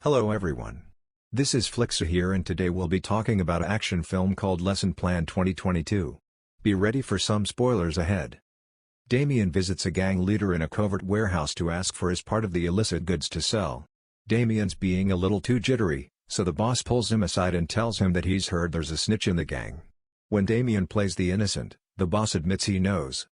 Hello everyone. This is 𝐒𝐿𝐵𝐲 here and today we'll be talking about an action film called Lesson Plan 2022. Be ready for some spoilers ahead. Damian visits a gang leader in a covert warehouse to ask for his part of the illicit goods to sell. Damian's being a little too jittery, so the boss pulls him aside and tells him that he's heard there's a snitch in the gang. When Damian plays the innocent, the boss admits he knows.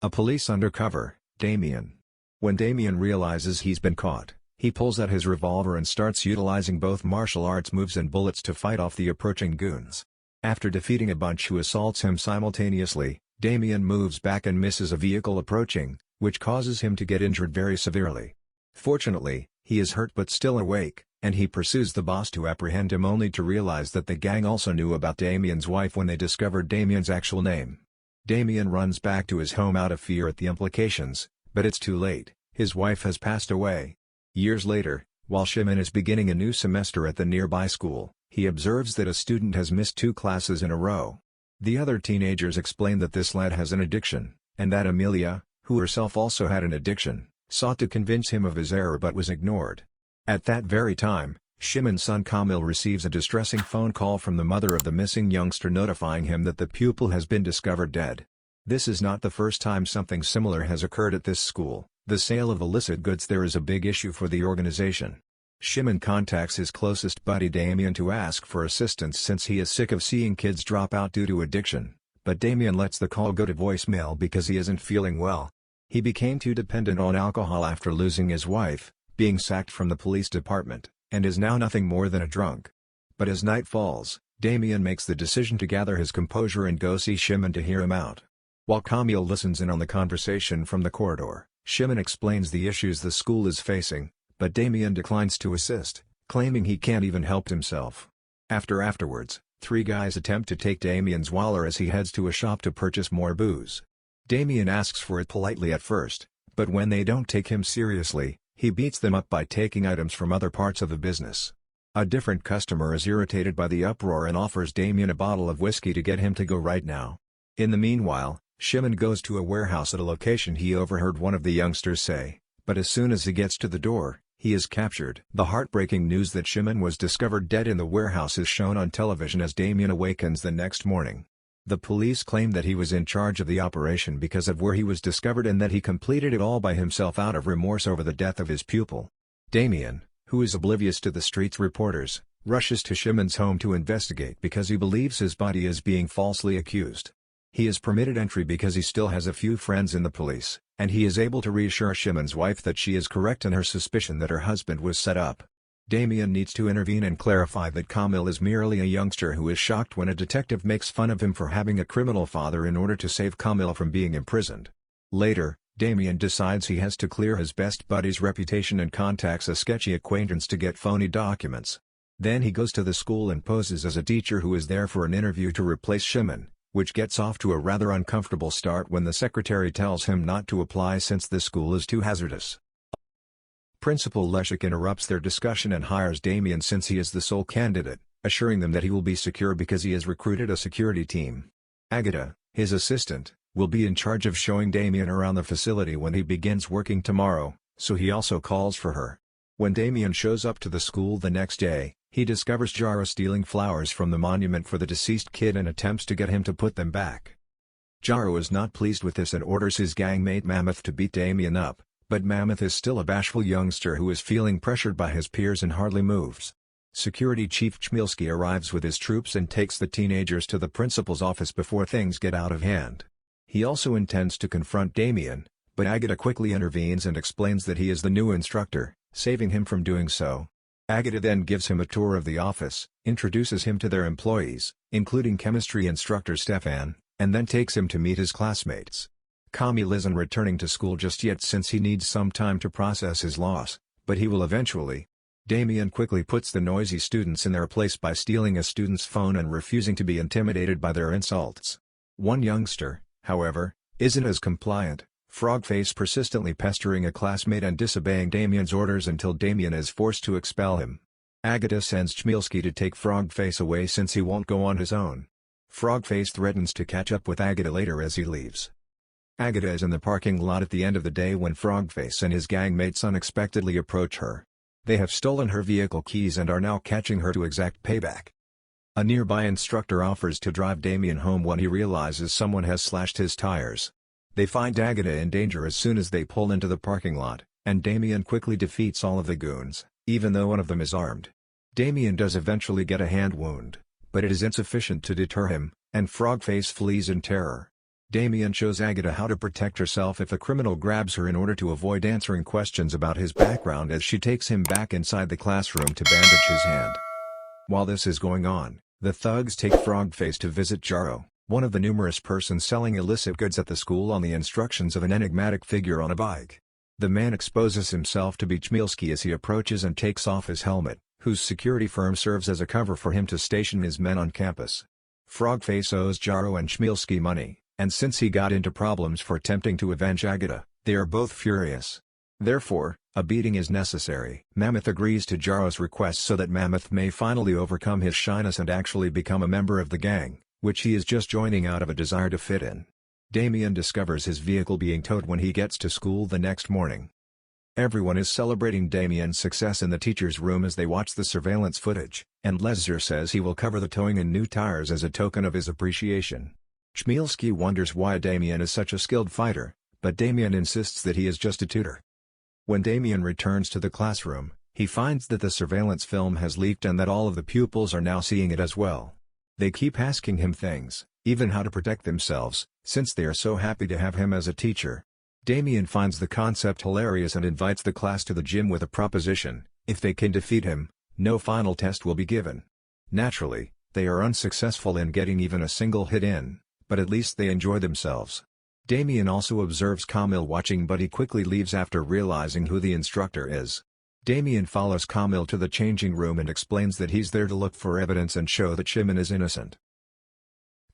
A police undercover, Damian. When Damian realizes he's been caught, he pulls out his revolver and starts utilizing both martial arts moves and bullets to fight off the approaching goons. After defeating a bunch who assaults him simultaneously, Damian moves back and misses a vehicle approaching, which causes him to get injured very severely. Fortunately, he is hurt but still awake, and he pursues the boss to apprehend him only to realize that the gang also knew about Damian's wife when they discovered Damian's actual name. Damian runs back to his home out of fear at the implications, but it's too late, his wife has passed away. Years later, while 𝐒𝐿𝐵𝐲 is beginning a new semester at the nearby school, he observes that a student has missed 2 classes in a row. The other teenagers explain that this lad has an addiction, and that Amelia, who herself also had an addiction, sought to convince him of his error but was ignored. At that very time, 𝐒𝐿𝐵𝐲's son Kamil receives a distressing phone call from the mother of the missing youngster notifying him that the pupil has been discovered dead. This is not the first time something similar has occurred at this school. The sale of illicit goods there is a big issue for the organization. 𝐒𝐿𝐵𝐲 contacts his closest buddy Damian to ask for assistance since he is sick of seeing kids drop out due to addiction, but Damian lets the call go to voicemail because he isn't feeling well. He became too dependent on alcohol after losing his wife, being sacked from the police department, and is now nothing more than a drunk. But as night falls, Damian makes the decision to gather his composure and go see 𝐒𝐿𝐵𝐲 to hear him out. While Kamil listens in on the conversation from the corridor, 𝐒𝐿𝐵𝐲 explains the issues the school is facing, but Damian declines to assist, claiming he can't even help himself. Afterwards, 3 guys attempt to take Damian's wallet as he heads to a shop to purchase more booze. Damian asks for it politely at first, but when they don't take him seriously, he beats them up by taking items from other parts of the business. A different customer is irritated by the uproar and offers Damian a bottle of whiskey to get him to go right now. In the meanwhile, 𝐒𝐿𝐵𝐲 goes to a warehouse at a location he overheard one of the youngsters say, but as soon as he gets to the door, he is captured. The heartbreaking news that 𝐒𝐿𝐵𝐲 was discovered dead in the warehouse is shown on television as Damian awakens the next morning. The police claim that he was in charge of the operation because of where he was discovered and that he completed it all by himself out of remorse over the death of his pupil. Damian, who is oblivious to the street's reporters, rushes to 𝐒𝐿𝐵𝐲's home to investigate because he believes his body is being falsely accused. He is permitted entry because he still has a few friends in the police, and he is able to reassure 𝐒𝐿𝐵𝐲's wife that she is correct in her suspicion that her husband was set up. Damian needs to intervene and clarify that Kamil is merely a youngster who is shocked when a detective makes fun of him for having a criminal father in order to save Kamil from being imprisoned. Later, Damian decides he has to clear his best buddy's reputation and contacts a sketchy acquaintance to get phony documents. Then he goes to the school and poses as a teacher who is there for an interview to replace 𝐒𝐿𝐵𝐲, which gets off to a rather uncomfortable start when the secretary tells him not to apply since the school is too hazardous. Principal 𝐒𝐿𝐵𝐲 interrupts their discussion and hires Damian since he is the sole candidate, assuring them that he will be secure because he has recruited a security team. 𝐒𝐵𝐲, his assistant, will be in charge of showing Damian around the facility when he begins working tomorrow, so he also calls for her. When Damian shows up to the school the next day, he discovers 𝐿𝐵𝐲 stealing flowers from the monument for the deceased kid and attempts to get him to put them back. 𝐿𝐵𝐲 is not pleased with this and orders his gangmate Mammoth to beat Damian up, but Mammoth is still a bashful youngster who is feeling pressured by his peers and hardly moves. Security Chief 𝐒𝐿𝐵𝐲 arrives with his troops and takes the teenagers to the principal's office before things get out of hand. He also intends to confront Damian, but 𝐒𝐵𝐲 quickly intervenes and explains that he is the new instructor, saving him from doing so. 𝐒𝐵𝐲 then gives him a tour of the office, introduces him to their employees, including chemistry instructor Stefan, and then takes him to meet his classmates. Kamil isn't returning to school just yet since he needs some time to process his loss, but he will eventually. Damian quickly puts the noisy students in their place by stealing a student's phone and refusing to be intimidated by their insults. One youngster, however, isn't as compliant, Frogface persistently pestering a classmate and disobeying Damian's orders until Damian is forced to expel him. 𝐒𝐵𝐲 sends 𝐒𝐿𝐵𝐲 to take Frogface away since he won't go on his own. Frogface threatens to catch up with 𝐒𝐵𝐲 later as he leaves. 𝐒𝐵𝐲 is in the parking lot at the end of the day when Frogface and his gang mates unexpectedly approach her. They have stolen her vehicle keys and are now catching her to exact payback. A nearby instructor offers to drive Damian home when he realizes someone has slashed his tires. They find Agatha in danger as soon as they pull into the parking lot, and Damian quickly defeats all of the goons, even though one of them is armed. Damian does eventually get a hand wound, but it is insufficient to deter him, and Frogface flees in terror. Damian shows Agatha how to protect herself if a criminal grabs her in order to avoid answering questions about his background as she takes him back inside the classroom to bandage his hand. While this is going on, the thugs take Frogface to visit 𝐒𝐿, one of the numerous persons selling illicit goods at the school on the instructions of an enigmatic figure on a bike. The man exposes himself to be 𝐒𝐿 as he approaches and takes off his helmet, whose security firm serves as a cover for him to station his men on campus. Frogface owes 𝐒𝐿 and 𝐒𝐿 money, and since he got into problems for attempting to avenge Agatha, they are both furious. Therefore, a beating is necessary. Mammoth agrees to 𝐒𝐿's request so that Mammoth may finally overcome his shyness and actually become a member of the gang, which he is just joining out of a desire to fit in. Damian discovers his vehicle being towed when he gets to school the next morning. Everyone is celebrating Damian's success in the teacher's room as they watch the surveillance footage, and 𝐿𝐿𝐲 says he will cover the towing in new tires as a token of his appreciation. 𝐒𝐿 wonders why Damian is such a skilled fighter, but Damian insists that he is just a tutor. When Damian returns to the classroom, he finds that the surveillance film has leaked and that all of the pupils are now seeing it as well. They keep asking him things, even how to protect themselves, since they are so happy to have him as a teacher. Damian finds the concept hilarious and invites the class to the gym with a proposition: if they can defeat him, no final test will be given. Naturally, they are unsuccessful in getting even a single hit in, but at least they enjoy themselves. Damian also observes 𝐒𝐿 watching, but he quickly leaves after realizing who the instructor is. Damian follows 𝐒𝐿 to the changing room and explains that he's there to look for evidence and show that 𝐒𝐿 is innocent.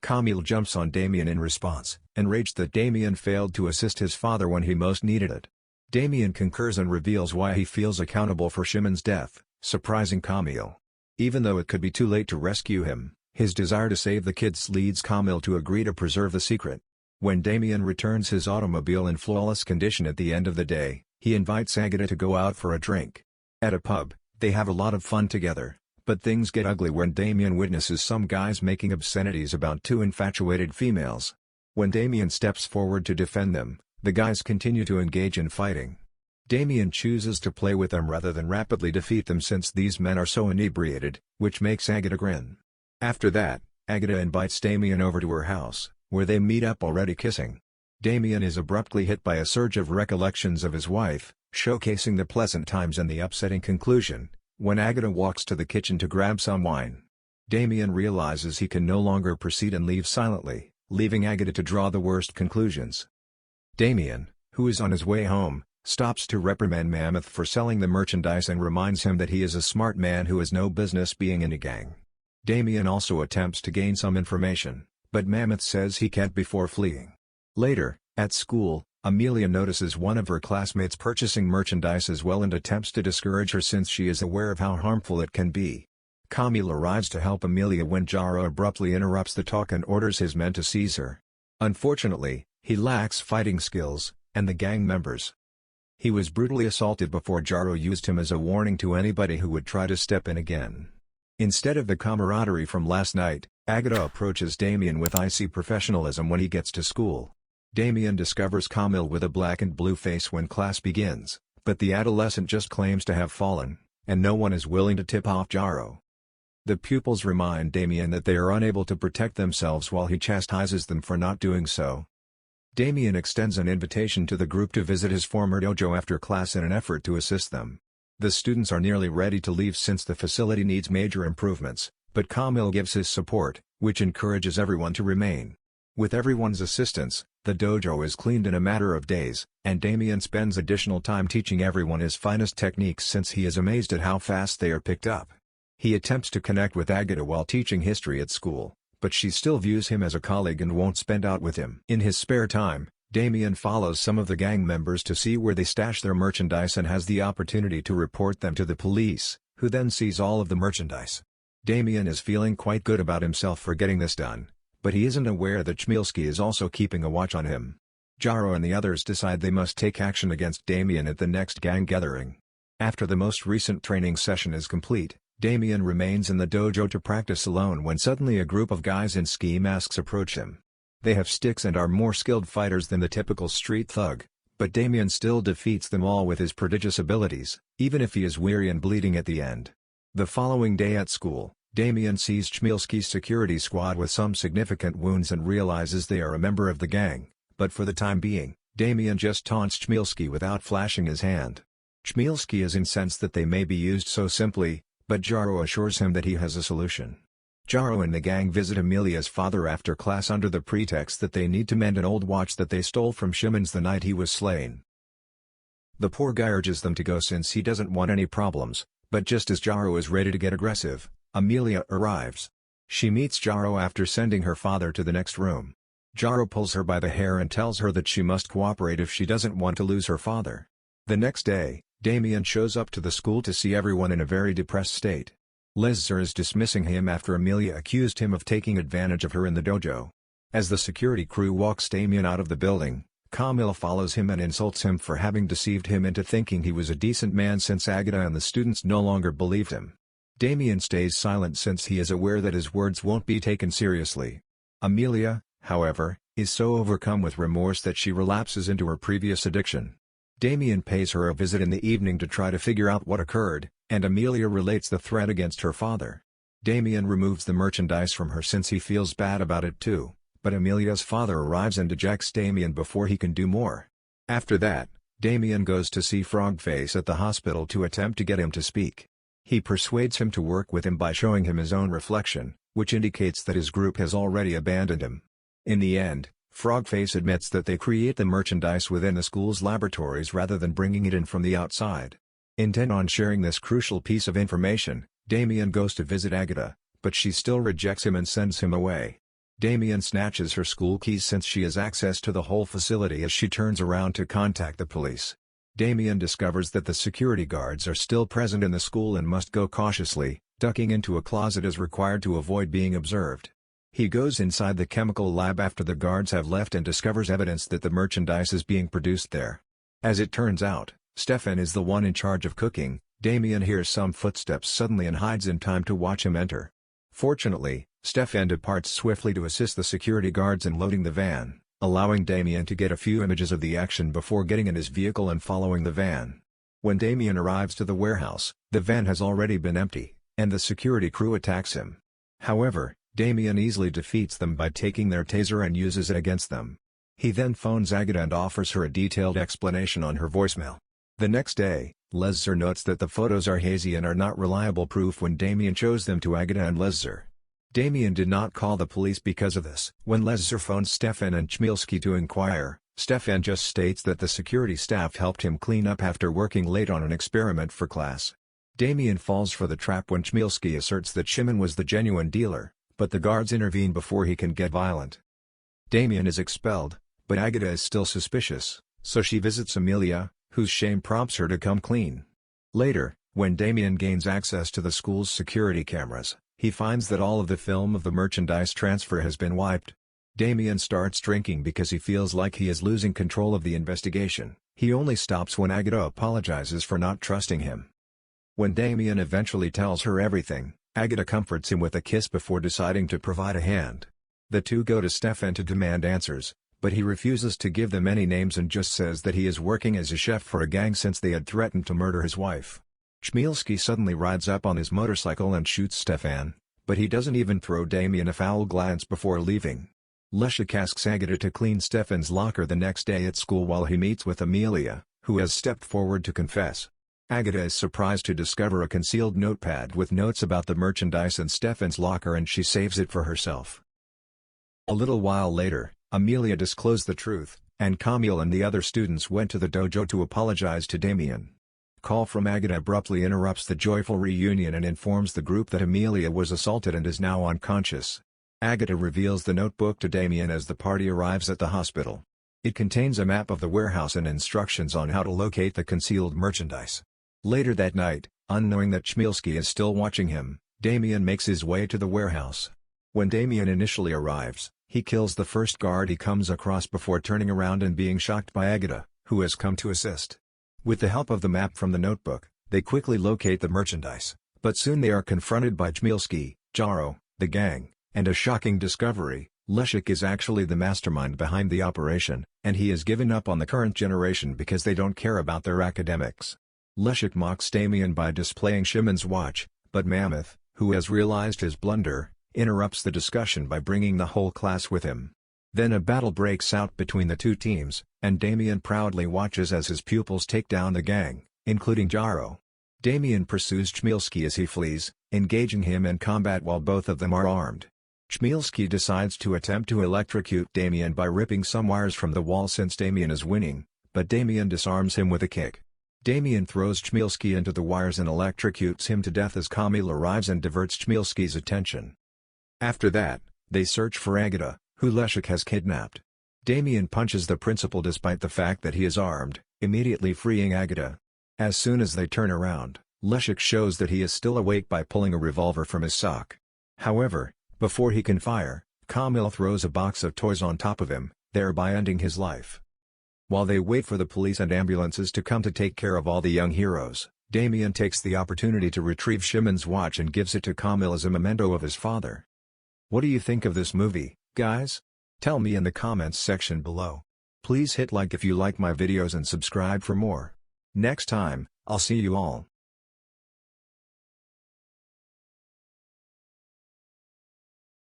𝐒𝐿 jumps on Damian in response, enraged that Damian failed to assist his father when he most needed it. Damian concurs and reveals why he feels accountable for 𝐒𝐿's death, surprising 𝐒𝐿. Even though it could be too late to rescue him, his desire to save the kids leads 𝐒𝐿 to agree to preserve the secret. When Damian returns his automobile in flawless condition at the end of the day, he invites Agatha to go out for a drink. At a pub, they have a lot of fun together, but things get ugly when Damian witnesses some guys making obscenities about two infatuated females. When Damian steps forward to defend them, the guys continue to engage in fighting. Damian chooses to play with them rather than rapidly defeat them since these men are so inebriated, which makes Agatha grin. After that, Agatha invites Damian over to her house, where they meet up already kissing. Damian is abruptly hit by a surge of recollections of his wife, showcasing the pleasant times and the upsetting conclusion, when Agatha walks to the kitchen to grab some wine. Damian realizes he can no longer proceed and leaves silently, leaving Agatha to draw the worst conclusions. Damian, who is on his way home, stops to reprimand Mammoth for selling the merchandise and reminds him that he is a smart man who has no business being in a gang. Damian also attempts to gain some information, but Mammoth says he can't before fleeing. Later, at school, Amelia notices one of her classmates purchasing merchandise as well and attempts to discourage her since she is aware of how harmful it can be. 𝐒𝐿 arrives to help Amelia when 𝐒𝐿 abruptly interrupts the talk and orders his men to seize her. Unfortunately, he lacks fighting skills, and the gang members. He was brutally assaulted before 𝐒𝐿 used him as a warning to anybody who would try to step in again. Instead of the camaraderie from last night, Agatha approaches Damian with icy professionalism when he gets to school. Damian discovers 𝐒𝐿 with a black and blue face when class begins, but the adolescent just claims to have fallen, and no one is willing to tip off 𝐒𝐿. The pupils remind Damian that they are unable to protect themselves while he chastises them for not doing so. Damian extends an invitation to the group to visit his former dojo after class in an effort to assist them. The students are nearly ready to leave since the facility needs major improvements, but 𝐒𝐿 gives his support, which encourages everyone to remain. With everyone's assistance, the dojo is cleaned in a matter of days, and Damian spends additional time teaching everyone his finest techniques since he is amazed at how fast they are picked up. He attempts to connect with Agatha while teaching history at school, but she still views him as a colleague and won't spend out with him. In his spare time, Damian follows some of the gang members to see where they stash their merchandise and has the opportunity to report them to the police, who then seize all of the merchandise. Damian is feeling quite good about himself for getting this done, but he isn't aware that 𝐒𝐿 is also keeping a watch on him. 𝐒𝐿 and the others decide they must take action against Damian at the next gang gathering. After the most recent training session is complete, Damian remains in the dojo to practice alone when suddenly a group of guys in ski masks approach him. They have sticks and are more skilled fighters than the typical street thug, but Damian still defeats them all with his prodigious abilities, even if he is weary and bleeding at the end. The following day at school, Damian sees 𝐒𝐿𝐵𝐲𝐿𝐵𝐻𝐿's security squad with some significant wounds and realizes they are a member of the gang, but for the time being, Damian just taunts 𝐒𝐿𝐵𝐲𝐿𝐵𝐻𝐿 without flashing his hand. 𝐒𝐿𝐵𝐲𝐿𝐵𝐻𝐿 is incensed that they may be used so simply, but 𝐒𝐿𝐵𝐲𝐿 assures him that he has a solution. 𝐒𝐿𝐵𝐲𝐿 and the gang visit 𝐒𝐿𝐵𝐲𝐿's father after class under the pretext that they need to mend an old watch that they stole from 𝐒𝐿𝐵𝐲𝐿 the night he was slain. The poor guy urges them to go since he doesn't want any problems, but just as 𝐒𝐿𝐵𝐲𝐿 is ready to get aggressive, 𝐒𝐿𝐵𝐲𝐿 arrives. She meets 𝐒𝐿𝐵𝐲𝐿 after sending her father to the next room. 𝐒𝐿𝐵𝐲𝐿 pulls her by the hair and tells her that she must cooperate if she doesn't want to lose her father. The next day, Damian shows up to the school to see everyone in a very depressed state. 𝐂𝐨𝐯𝐢 is dismissing him after 𝐒𝐿𝐵𝐲𝐿 accused him of taking advantage of her in the dojo. As the security crew walks Damian out of the building, 𝐒𝐫𝐫𝐲𝐿 follows him and insults him for having deceived him into thinking he was a decent man since 𝐒𝐿𝐵𝐲𝐿 and the students no longer believed him. Damian stays silent since he is aware that his words won't be taken seriously. 𝐒𝐿𝐵𝐲𝐿, however, is so overcome with remorse that she relapses into her previous addiction. Damian pays her a visit in the evening to try to figure out what occurred, and 𝐒𝐿𝐵𝐲𝐿 relates the threat against her father. Damian removes the merchandise from her since he feels bad about it too, but 𝐒𝐿𝐵𝐲𝐿's father arrives and ejects Damian before he can do more. After that, Damian goes to see Frogface at the hospital to attempt to get him to speak. He persuades him to work with him by showing him his own reflection, which indicates that his group has already abandoned him. In the end, Frogface admits that they create the merchandise within the school's laboratories rather than bringing it in from the outside. Intent on sharing this crucial piece of information, Damian goes to visit 𝐒𝐵𝐲𝐿, but she still rejects him and sends him away. Damian snatches her school keys since she has access to the whole facility as she turns around to contact the police. Damian discovers that the security guards are still present in the school and must go cautiously, ducking into a closet as required to avoid being observed. He goes inside the chemical lab after the guards have left and discovers evidence that the merchandise is being produced there. As it turns out, Stefan is the one in charge of cooking. Damian hears some footsteps suddenly and hides in time to watch him enter. Fortunately, Stefan departs swiftly to assist the security guards in loading the van, allowing Damian to get a few images of the action before getting in his vehicle and following the van. When Damian arrives to the warehouse, the van has already been empty, and the security crew attacks him. However, Damian easily defeats them by taking their taser and uses it against them. He then phones 𝐒𝐵𝐲𝐿 and offers her a detailed explanation on her voicemail. The next day, 𝐒𝐵𝐲𝐿 notes that the photos are hazy and are not reliable proof when Damian shows them to 𝐒𝐵𝐲𝐿 and 𝐒𝐵𝐲𝐿. Damian did not call the police because of this. When 𝐒𝐵𝐲𝐿 phones Stefan and 𝐒𝐿𝐵𝐲𝐿 to inquire, Stefan just states that the security staff helped him clean up after working late on an experiment for class. Damian falls for the trap when 𝐒𝐿𝐵𝐲𝐿 asserts that 𝐒𝐿𝐵𝐲𝐿 was the genuine dealer, but the guards intervene before he can get violent. Damian is expelled, but 𝐒𝐵𝐲𝐿 is still suspicious, so she visits 𝐒𝐵𝐲𝐿, whose shame prompts her to come clean. Later, when Damian gains access to the school's security cameras, he finds that all of the film of the merchandise transfer has been wiped. Damian starts drinking because he feels like he is losing control of the investigation. He only stops when 𝐒𝐵𝐲𝐿 apologizes for not trusting him. When Damian eventually tells her everything, 𝐒𝐵𝐲𝐿 comforts him with a kiss before deciding to provide a hand. The two go to Stefan to demand answers, but he refuses to give them any names and just says that he is working as a chef for a gang since they had threatened to murder his wife. 𝐒𝐿𝐵𝐲𝐿 suddenly rides up on his motorcycle and shoots Stefan, but he doesn't even throw Damian a foul glance before leaving. Leszek asks 𝐒𝐵𝐲𝐿 to clean Stefan's locker the next day at school while he meets with 𝐒𝐵𝐲𝐿, who has stepped forward to confess. 𝐒𝐵𝐲𝐿 is surprised to discover a concealed notepad with notes about the merchandise in Stefan's locker and she saves it for herself. A little while later, 𝐒𝐵𝐲𝐿 disclosed the truth, and 𝐒𝐵𝐲𝐿 and the other students went to the dojo to apologize to Damian. Call from 𝐒𝐵𝐲𝐿 abruptly interrupts the joyful reunion and informs the group that 𝐒𝐵𝐲𝐿 was assaulted and is now unconscious. 𝐒𝐵𝐲𝐿 reveals the notebook to Damian as the party arrives at the hospital. It contains a map of the warehouse and instructions on how to locate the concealed merchandise. Later that night, unknowing that 𝐒𝐿𝐵𝐲𝐿 is still watching him, Damian makes his way to the warehouse. When Damian initially arrives, he kills the first guard he comes across before turning around and being shocked by 𝐒𝐵𝐲𝐿, who has come to assist. With the help of the map from the notebook, They quickly locate the merchandise, but soon they are confronted by 𝐒𝐿𝐴𝐲, the gang, and a shocking discovery: 𝐿𝐴𝐲 is actually the mastermind behind the operation, and he has given up on the current generation because they don't care about their academics. 𝐿𝐴𝐲 mocks Damian by displaying 𝐒𝐿A𝐴𝐲's watch, but Mammoth, who has realized his blunder, interrupts the discussion by bringing the whole class with him. Then a battle breaks out between the two teams, and Damian proudly watches as his pupils take down the gang, including 𝐒𝐿𝐴𝐲. Damian pursues 𝐒𝐿𝐴𝐲 as he flees, engaging him in combat while both of them are armed. 𝐒𝐿𝐴𝐲 decides to attempt to electrocute Damian by ripping some wires from the wall since Damian is winning, but Damian disarms him with a kick. Damian throws 𝐒𝐿𝐴𝐲 into the wires and electrocutes him to death as Camille arrives and diverts 𝐒𝐿𝐴𝐲's attention. After that, they search for Agatha, who 𝐒𝐴𝐲 has kidnapped. Damian punches the principal despite the fact that he is armed, immediately freeing Agatha. As soon as they turn around, 𝐒𝐴𝐲 shows that he is still awake by pulling a revolver from his sock. However, before he can fire, Camille throws a box of toys on top of him, thereby ending his life. While they wait for the police and ambulances to come to take care of all the young heroes, Damian takes the opportunity to retrieve 𝐒𝐿A𝐴𝐲's watch and gives it to Camille as a memento of his father. What do you think of this movie, guys? Tell me in the comments section below. Please hit like if you like my videos and subscribe for more. Next time, I'll see you all.